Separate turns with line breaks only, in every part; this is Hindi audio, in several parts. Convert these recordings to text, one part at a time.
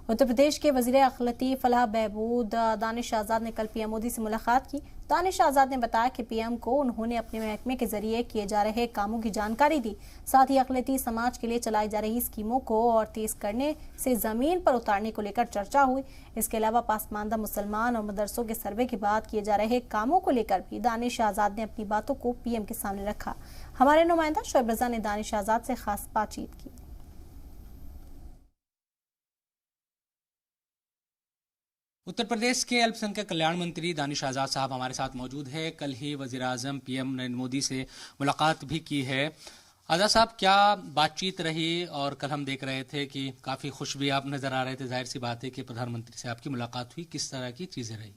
उत्तर प्रदेश के वजीर अखिलती फलाह बहबूद दानिश आजाद ने कल पीएम मोदी से मुलाकात की। दानिश आजाद ने बताया कि पीएम को उन्होंने अपने महकमे के जरिए किए जा रहे कामों की जानकारी दी। साथ ही अखिलती समाज के लिए चलाई जा रही स्कीमों को और तेज करने से जमीन पर उतारने को लेकर चर्चा हुई। इसके अलावा पासमानदा मुसलमान और मदरसों के सर्वे के बाद किए जा रहे कामों को लेकर भी दानिश आजाद ने अपनी बातों को पीएम के सामने रखा। हमारे नुमाइंदा शोएब रजा ने दानिश आजाद से खास बातचीत की।
उत्तर प्रदेश के अल्पसंख्यक कल्याण मंत्री दानिश आजाद साहब हमारे साथ मौजूद है। कल ही वजीर आजम पीएम नरेंद्र मोदी से मुलाकात भी की है। आजाद साहब, क्या बातचीत रही? और कल हम देख रहे थे कि काफी खुश भी आप नजर आ रहे थे। जाहिर सी बात है कि प्रधानमंत्री से आपकी मुलाकात हुई, किस तरह की चीजें रही?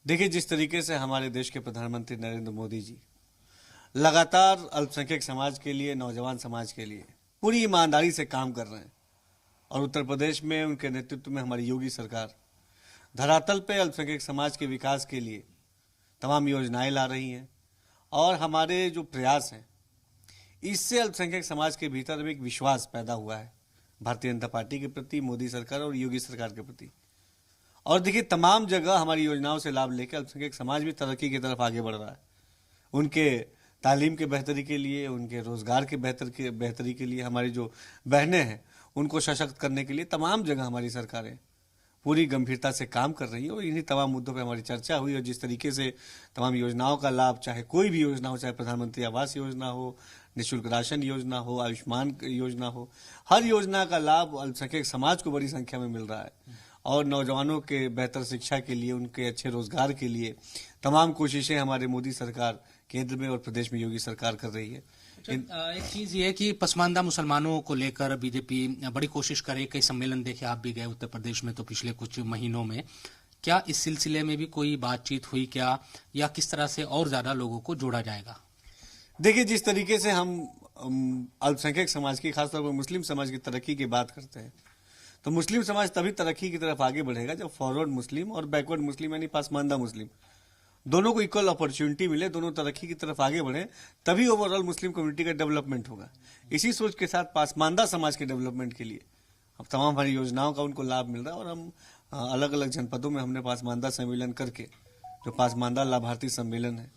देखिए, जिस तरीके से हमारे देश के प्रधानमंत्री नरेंद्र मोदी जी लगातार अल्पसंख्यक समाज के लिए, नौजवान समाज के लिए पूरी ईमानदारी से काम कर रहे हैं और उत्तर प्रदेश में उनके नेतृत्व में हमारी योगी सरकार धरातल पे अल्पसंख्यक समाज के विकास के लिए तमाम योजनाएं ला रही हैं और हमारे जो प्रयास हैं इससे अल्पसंख्यक समाज के भीतर एक विश्वास पैदा हुआ है भारतीय जनता पार्टी के प्रति, मोदी सरकार और योगी सरकार के प्रति। और देखिए, तमाम जगह हमारी योजनाओं से लाभ लेकर अल्पसंख्यक समाज भी तरक्की की तरफ आगे बढ़ रहा है। उनके तालीम के बेहतरी के लिए, उनके रोजगार के बेहतरी के लिए, हमारी जो बहनें हैं उनको सशक्त करने के लिए तमाम जगह हमारी सरकारें पूरी गंभीरता से काम कर रही है और इन्हीं तमाम मुद्दों पर हमारी चर्चा हुई। और जिस तरीके से तमाम योजनाओं का लाभ, चाहे कोई भी योजना हो, चाहे प्रधानमंत्री आवास योजना हो, निःशुल्क राशन योजना हो, आयुष्मान योजना हो, हर योजना का लाभ अल्पसंख्यक समाज को बड़ी संख्या में मिल रहा है। और नौजवानों के बेहतर शिक्षा के लिए, उनके अच्छे रोजगार के लिए तमाम कोशिशें हमारे मोदी सरकार केंद्र में और प्रदेश में योगी सरकार कर रही है।
एक चीज ये है कि पसमानदा मुसलमानों को लेकर बीजेपी बड़ी कोशिश करे। कई सम्मेलन देखे, आप भी गए उत्तर प्रदेश में तो पिछले कुछ महीनों में, क्या इस सिलसिले में भी कोई बातचीत हुई क्या, या किस तरह से और ज्यादा लोगों को जोड़ा जाएगा?
देखिए, जिस तरीके से हम अल्पसंख्यक समाज की, खासतौर पर मुस्लिम समाज की तरक्की की बात करते हैं तो मुस्लिम समाज तभी तरक्की की तरफ आगे बढ़ेगा जब फॉरवर्ड मुस्लिम और बैकवर्ड मुस्लिम यानी पासमानदा मुस्लिम दोनों को इक्वल अपॉर्चुनिटी मिले, दोनों तरक्की की तरफ आगे बढ़े, तभी ओवरऑल मुस्लिम कम्युनिटी का डेवलपमेंट होगा। इसी सोच के साथ पासमानदा समाज के डेवलपमेंट के लिए अब तमाम हमारी योजनाओं का उनको लाभ मिल रहा है। और हम अलग अलग जनपदों में हमने पासमानदा सम्मेलन करके, जो पासमानदा लाभार्थी सम्मेलन है,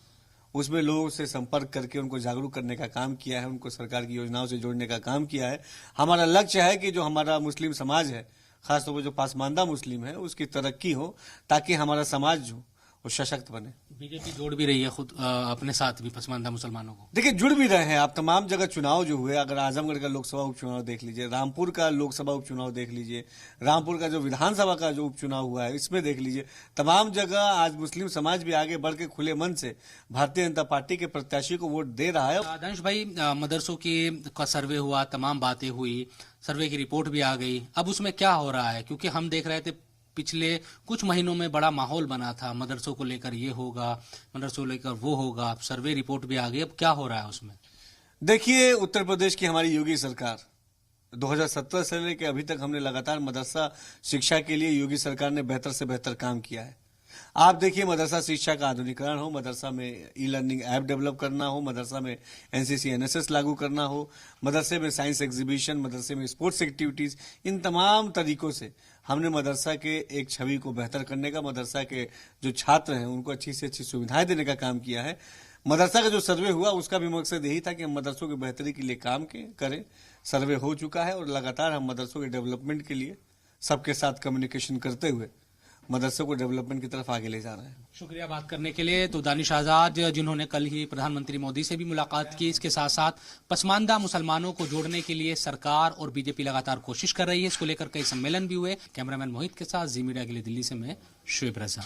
उसमें लोगों से संपर्क करके उनको जागरूक करने का काम किया है, उनको सरकार की योजनाओं से जोड़ने का काम किया है। हमारा लक्ष्य है कि जो हमारा मुस्लिम समाज है, खासतौर पर जो पासमानदा मुस्लिम है, उसकी तरक्की हो ताकि हमारा समाज जो वो सशक्त बने।
बीजेपी जोड़ भी रही है खुद अपने साथ भी पसमानदा मुसलमानों को।
देखिए, जुड़ भी रहे हैं। आप तमाम जगह चुनाव जो हुए, अगर आजमगढ़ का लोकसभा उपचुनाव देख लीजिए, रामपुर का लोकसभा उपचुनाव देख लीजिए, रामपुर का जो विधानसभा का जो उपचुनाव हुआ है इसमें देख लीजिए, तमाम जगह आज मुस्लिम समाज भी आगे बढ़ के खुले मन से भारतीय जनता पार्टी के प्रत्याशी को वोट दे रहा है।
दानिश भाई, मदरसों का सर्वे हुआ, तमाम बातें हुई, सर्वे की रिपोर्ट भी आ गई, अब उसमें क्या हो रहा है? क्योंकि हम देख रहे थे पिछले कुछ महीनों में बड़ा माहौल बना था, मदरसों को लेकर ये होगा, मदरसों को लेकर वो होगा, सर्वे रिपोर्ट भी आ गई, अब क्या हो रहा है उसमें?
देखिए, उत्तर प्रदेश की हमारी योगी सरकार 2017 से लेकर अभी तक हमने लगातार मदरसा शिक्षा के लिए योगी सरकार ने बेहतर से बेहतर काम किया है। आप देखिए, मदरसा शिक्षा का आधुनिकीकरण हो, मदरसा में ई लर्निंग ऐप डेवलप करना हो, मदरसा में एनसीसी एनएसएस लागू करना हो, मदरसे में साइंस एग्जीबिशन, मदरसे में स्पोर्ट्स एक्टिविटीज, इन तमाम तरीकों से हमने मदरसा के एक छवि को बेहतर करने का, मदरसा के जो छात्र हैं उनको अच्छी से अच्छी सुविधाएं देने का काम किया है। मदरसा का जो सर्वे हुआ उसका भी मकसद यही था कि हम मदरसों की बेहतरी के लिए काम करें। सर्वे हो चुका है और लगातार हम मदरसों के डेवलपमेंट के लिए सबके साथ कम्युनिकेशन करते हुए मदरसों को डेवलपमेंट की तरफ आगे ले जा रहे हैं।
शुक्रिया बात करने के लिए। तो दानिश आजाद, जिन्होंने कल ही प्रधानमंत्री मोदी से भी मुलाकात की, इसके साथ साथ पसमानदा मुसलमानों को जोड़ने के लिए सरकार और बीजेपी लगातार कोशिश कर रही है। इसको लेकर कई सम्मेलन भी हुए। कैमरामैन मोहित के साथ जी मीडिया के लिए दिल्ली से मैं शोएब रजा।